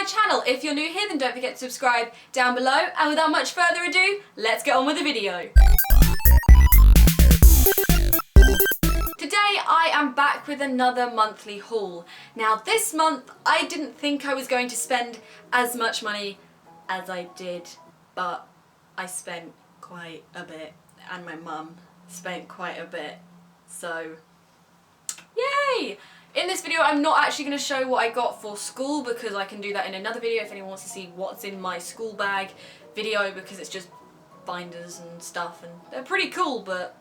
my channel. If you're new here, then don't forget to subscribe down below. And without much further ado, let's get on with the video. Today I am back with another monthly haul. Now this month I didn't think I was going to spend as much money as I did, but I spent quite a bit and my mum spent quite a bit, so yay! In this video I'm not actually going to show what I got for school because I can do that in another video if anyone wants to see what's in my school bag video, because it's just binders and stuff and they're pretty cool, but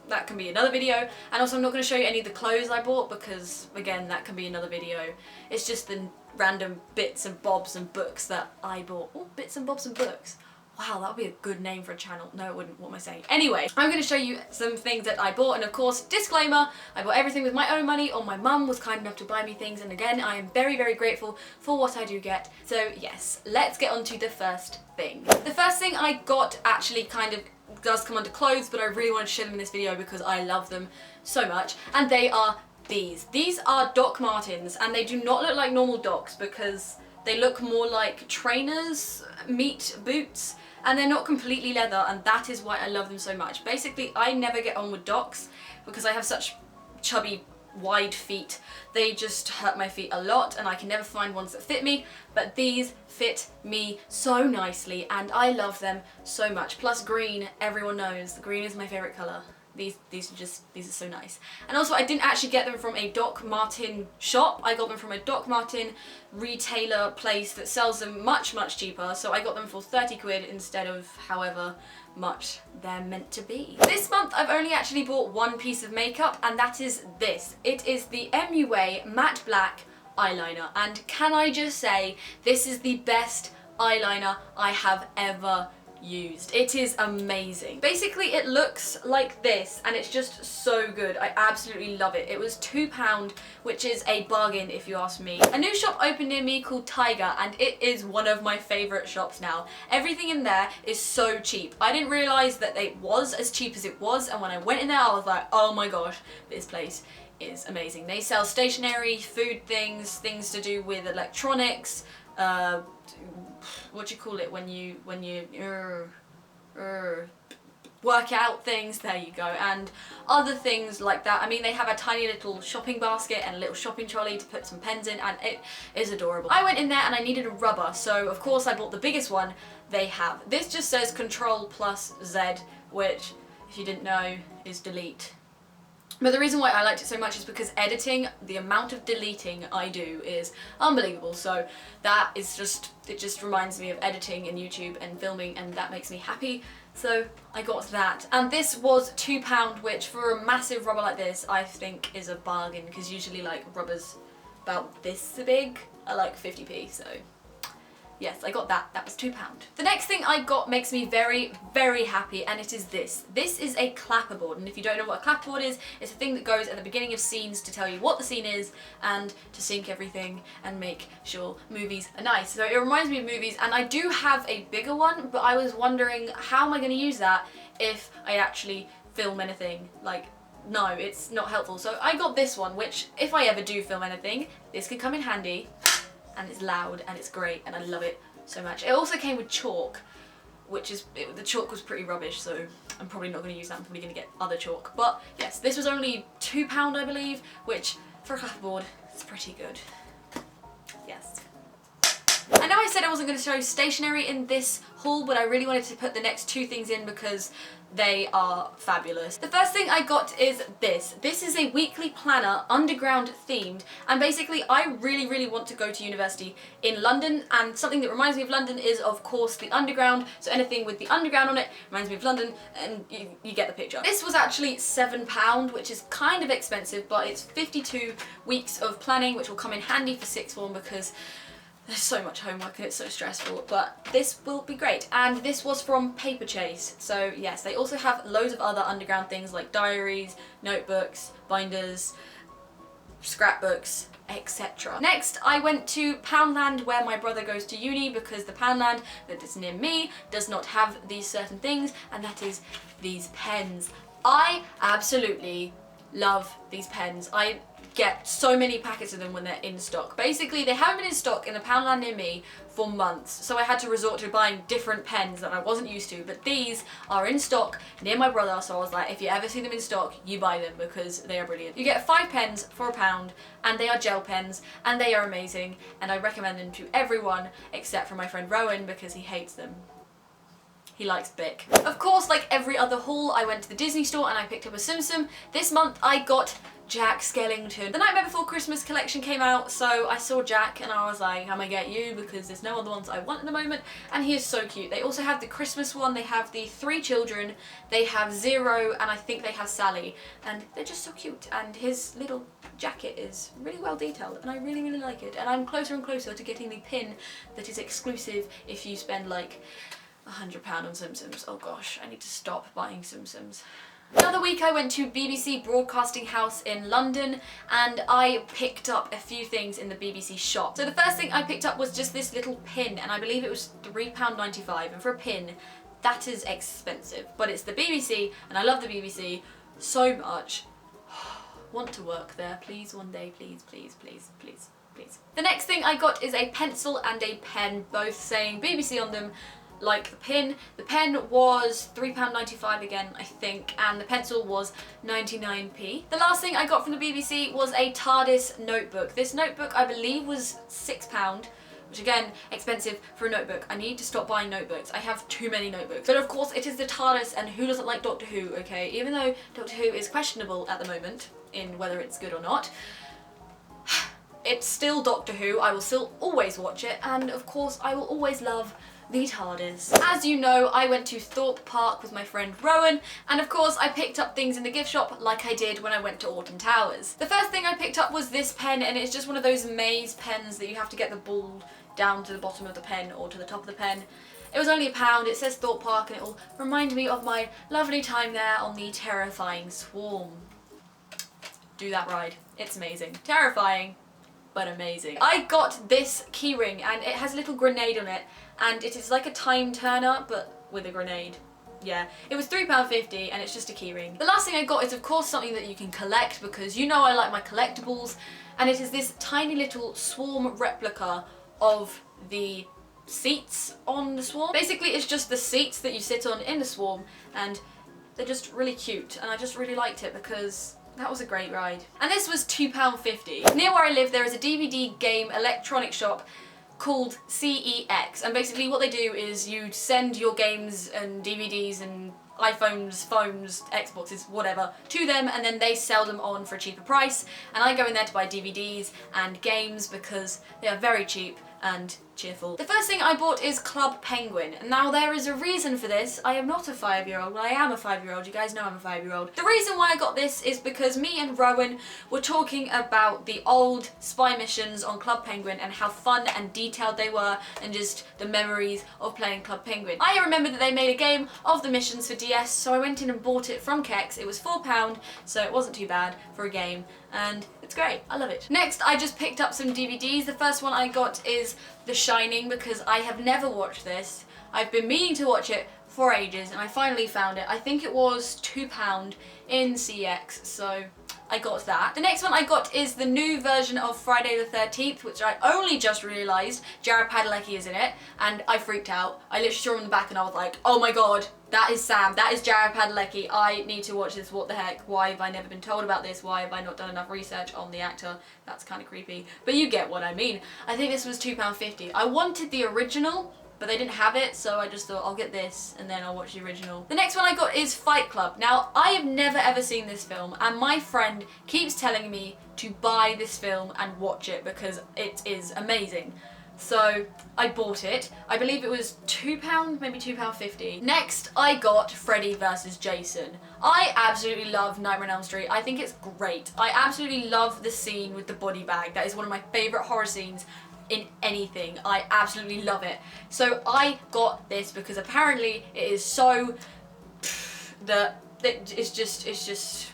that can be another video. And also I'm not going to show you any of the clothes I bought because again that can be another video. It's just the random bits and bobs and books that I bought. Oh, bits and bobs and books. Wow, that would be a good name for a channel. No, it wouldn't. What am I saying? Anyway, I'm going to show you some things that I bought, and of course, disclaimer, I bought everything with my own money, or my mum was kind enough to buy me things, and again, I am very, very grateful for what I do get. So yes, let's get on to the first thing. The first thing I got actually kind of does come under clothes, but I really wanted to show them in this video because I love them so much, and they are these. These are Doc Martens, and they do not look like normal Docs because they look more like trainers meet boots. And they're not completely leather, and that is why I love them so much. Basically, I never get on with Docs because I have such chubby, wide feet. They just hurt my feet a lot, and I can never find ones that fit me. But these fit me so nicely, and I love them so much. Plus green, everyone knows, green is my favourite colour. These are so nice. And also I didn't actually get them from a Doc Marten shop. I got them from a Doc Marten retailer place that sells them much, much cheaper. So I got them for 30 quid instead of however much they're meant to be. This month I've only actually bought one piece of makeup, and that is this. It is the MUA Matte Black eyeliner, and can I just say this is the best eyeliner I have ever used. It is amazing. Basically it looks like this and it's just so good. I absolutely love it. It was £2, which is a bargain if you ask me. A new shop opened near me called Tiger, and it is one of my favourite shops now. Everything in there is so cheap. I didn't realise that it was as cheap as it was, and when I went in there I was like, oh my gosh, this place is amazing. They sell stationery, food things to do with electronics, what do you call it when you work out things, there you go, and other things like that. I mean, they have a tiny little shopping basket and a little shopping trolley to put some pens in, and it is adorable. I went in there and I needed a rubber, so of course I bought the biggest one they have. This just says Ctrl+Z, which, if you didn't know, is delete. But the reason why I liked it so much is because editing, the amount of deleting I do is unbelievable. So that is just, it just reminds me of editing and YouTube and filming, and that makes me happy. So I got that. And this was £2, which for a massive rubber like this, I think is a bargain, because usually like rubbers about this big are like 50p, so yes, I got that. That was £2. The next thing I got makes me very, very happy, and it is this. This is a clapperboard, and if you don't know what a clapperboard is, it's a thing that goes at the beginning of scenes to tell you what the scene is and to sync everything and make sure movies are nice. So it reminds me of movies, and I do have a bigger one, but I was wondering how am I going to use that if I actually film anything? Like, no, it's not helpful. So I got this one, which if I ever do film anything, this could come in handy. And it's loud and it's great and I love it so much. It also came with chalk, which is, the chalk was pretty rubbish, so I'm probably not going to use that. I'm probably going to get other chalk. But yes, this was only £2 I believe, which for a clapperboard is pretty good. Yes. I know I said I wasn't going to show stationery in this haul, but I really wanted to put the next two things in because they are fabulous. The first thing I got is this. This is a weekly planner, underground themed, and basically I really, really want to go to university in London, and something that reminds me of London is of course the underground, so anything with the underground on it reminds me of London, and you get the picture. This was actually £7, which is kind of expensive, but it's 52 weeks of planning, which will come in handy for sixth form because there's so much homework and it's so stressful, but this will be great. And this was from Paper Chase. So yes, they also have loads of other underground things like diaries, notebooks, binders, scrapbooks, etc. Next, I went to Poundland where my brother goes to uni, because the Poundland that is near me does not have these certain things, and that is these pens. I absolutely love these pens. get so many packets of them when they're in stock. Basically, they haven't been in stock in the Poundland near me for months, so I had to resort to buying different pens that I wasn't used to, but these are in stock near my brother, so I was like, if you ever see them in stock, you buy them because they are brilliant. You get 5 pens for £1, and they are gel pens, and they are amazing, and I recommend them to everyone except for my friend Rowan because he hates them. He likes Bic. Of course, like every other haul, I went to the Disney store and I picked up a Tsum Tsum. This month I got Jack Skellington. The Nightmare Before Christmas collection came out, so I saw Jack and I was like, I'm gonna get you because there's no other ones I want at the moment, and he is so cute. They also have the Christmas one, they have the 3 children, they have Zero, and I think they have Sally, and they're just so cute, and his little jacket is really well detailed and I really, really like it, and I'm closer and closer to getting the pin that is exclusive if you spend like £100 on Tsum Tsums. Oh gosh, I need to stop buying Tsum Tsums. Another week I went to BBC Broadcasting House in London and I picked up a few things in the BBC shop. So the first thing I picked up was just this little pin, and I believe it was £3.95, and for a pin that is expensive, but it's the BBC and I love the BBC so much. Want to work there, please, one day, please, please, please, please, please. The next thing I got is a pencil and a pen, both saying BBC on them, like the pin. The pen was £3.95 again, I think, and the pencil was 99p. The last thing I got from the BBC was a TARDIS notebook. This notebook I believe was £6, which again, expensive for a notebook. I need to stop buying notebooks. I have too many notebooks. But of course it is the TARDIS, and who doesn't like Doctor Who, okay? Even though Doctor Who is questionable at the moment in whether it's good or not, it's still Doctor Who. I will still always watch it, and of course I will always love the TARDIS. As you know, I went to Thorpe Park with my friend Rowan, and of course I picked up things in the gift shop like I did when I went to Alton Towers. The first thing I picked up was this pen, and it's just one of those maze pens that you have to get the ball down to the bottom of the pen or to the top of the pen. It was only £1, it says Thorpe Park, and it will remind me of my lovely time there on the terrifying Swarm. Do that ride, it's amazing. Terrifying, but amazing. I got this keyring and it has a little grenade on it, and it is like a time turner but with a grenade. Yeah, it was £3.50 and it's just a keyring. The last thing I got is of course something that you can collect, because you know I like my collectibles, and it is this tiny little Swarm replica of the seats on the Swarm. Basically it's just the seats that you sit on in the Swarm, and they're just really cute, and I just really liked it because that was a great ride. And this was £2.50. Near where I live there is a DVD game electronic shop called CEX, and basically what they do is you send your games and DVDs and iPhones, phones, Xboxes, whatever, to them, and then they sell them on for a cheaper price, and I go in there to buy DVDs and games because they are very cheap and cheerful. The first thing I bought is Club Penguin. Now there is a reason for this. I am not a 5-year-old, well I am a 5-year-old, you guys know I'm a 5-year-old. The reason why I got this is because me and Rowan were talking about the old spy missions on Club Penguin and how fun and detailed they were, and just the memories of playing Club Penguin. I remembered that they made a game of the missions for DS, so I went in and bought it from Kex. It was £4, so it wasn't too bad for a game, and it's great, I love it. Next I just picked up some DVDs. The first one I got is The Shining, because I have never watched this. I've been meaning to watch it for ages and I finally found it. I think it was £2 in CX, so I got that. The next one I got is the new version of Friday the 13th, which I only just realised Jared Padalecki is in it, and I freaked out. I literally saw him in the back and I was like, oh my god, that is Sam, that is Jared Padalecki, I need to watch this, what the heck, why have I never been told about this, why have I not done enough research on the actor? That's kind of creepy, but you get what I mean. I think this was £2.50. I wanted the original, but they didn't have it, so I just thought I'll get this and then I'll watch the original. The next one I got is Fight Club. Now, I have never ever seen this film, and my friend keeps telling me to buy this film and watch it because it is amazing. So I bought it. I believe it was £2, maybe £2.50. Next, I got Freddy vs. Jason. I absolutely love Nightmare on Elm Street. I think it's great. I absolutely love the scene with the body bag. That is one of my favourite horror scenes in anything. I absolutely love it. So I got this because apparently it is so that it's just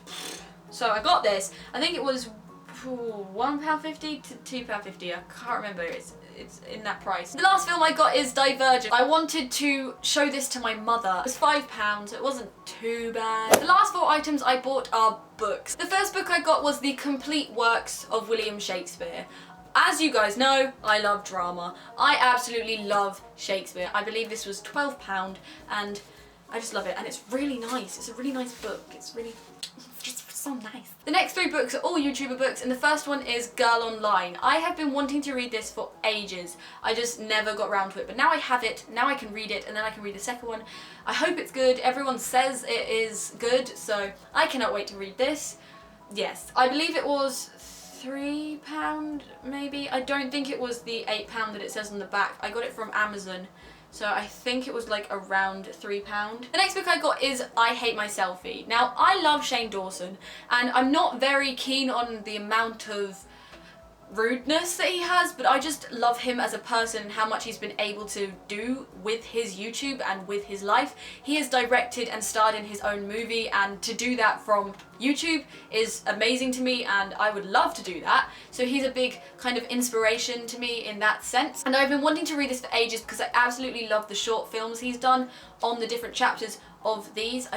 so I got this. I think it was £1.50 to £2.50. I can't remember. it's in that price. The last film I got is Divergent. I wanted to show this to my mother. It was £5, so it wasn't too bad. The last 4 items I bought are books. The first book I got was The Complete Works of William Shakespeare. As you guys know, I love drama. I absolutely love Shakespeare. I believe this was £12 and I just love it, and it's really nice. It's a really nice book. It's really just so nice. The next 3 books are all YouTuber books, and the first one is Girl Online. I have been wanting to read this for ages. I just never got around to it, but now I have it. Now I can read it, and then I can read the second one. I hope it's good. Everyone says it is good, so I cannot wait to read this. Yes, I believe it was £3 maybe. I don't think it was the £8 that it says on the back. I got it from Amazon. So I think it was like around £3. The next book I got is I Hate My Selfie. Now, I love Shane Dawson, and I'm not very keen on the amount of rudeness that he has, but I just love him as a person and how much he's been able to do with his YouTube and with his life. He has directed and starred in his own movie, and to do that from YouTube is amazing to me, and I would love to do that. So he's a big kind of inspiration to me in that sense. And I've been wanting to read this for ages because I absolutely love the short films he's done on the different chapters of these.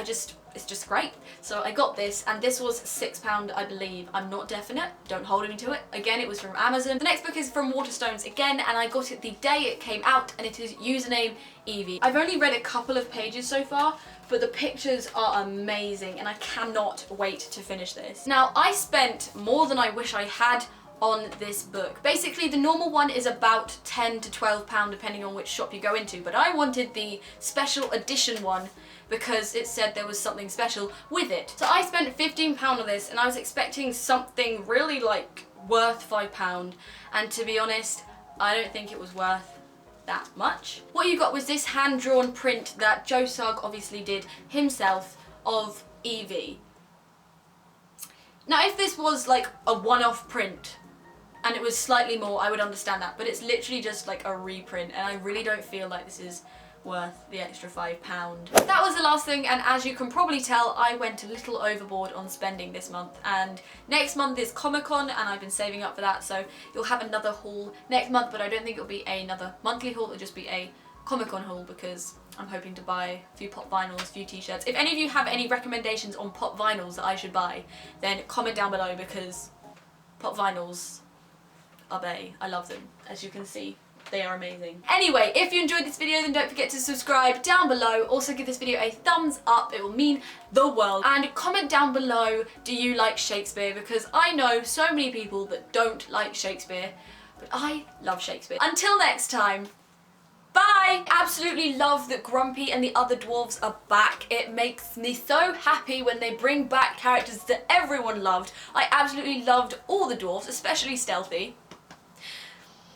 It's just great. So I got this, and this was £6 I believe. I'm not definite, don't hold me to it. Again, it was from Amazon. The next book is from Waterstones again, and I got it the day it came out, and it is Username Evie. I've only read a couple of pages so far, but the pictures are amazing, and I cannot wait to finish this. Now, I spent more than I wish I had on this book. Basically, the normal one is about £10 to £12 depending on which shop you go into, but I wanted the special edition one because it said there was something special with it. So I spent £15 on this, and I was expecting something really like worth £5, and to be honest, I don't think it was worth that much. What you got was this hand-drawn print that Joe Sugg obviously did himself of Evie. Now, if this was like a one-off print and it was slightly more, I would understand that, but it's literally just like a reprint, and I really don't feel like this is worth the extra £5. That was the last thing, and as you can probably tell, I went a little overboard on spending this month, and next month is Comic-Con, and I've been saving up for that, so you'll have another haul next month, but I don't think it'll be another monthly haul. It'll just be a Comic-Con haul because I'm hoping to buy a few pop vinyls, a few t-shirts. If any of you have any recommendations on pop vinyls that I should buy, then comment down below, because pop vinyls are bae. I love them, as you can see. They are amazing. Anyway, if you enjoyed this video, then don't forget to subscribe down below. Also give this video a thumbs up, it will mean the world. And comment down below, do you like Shakespeare? Because I know so many people that don't like Shakespeare, but I love Shakespeare. Until next time, bye! Absolutely love that Grumpy and the other dwarves are back. It makes me so happy when they bring back characters that everyone loved. I absolutely loved all the dwarves, especially Stealthy.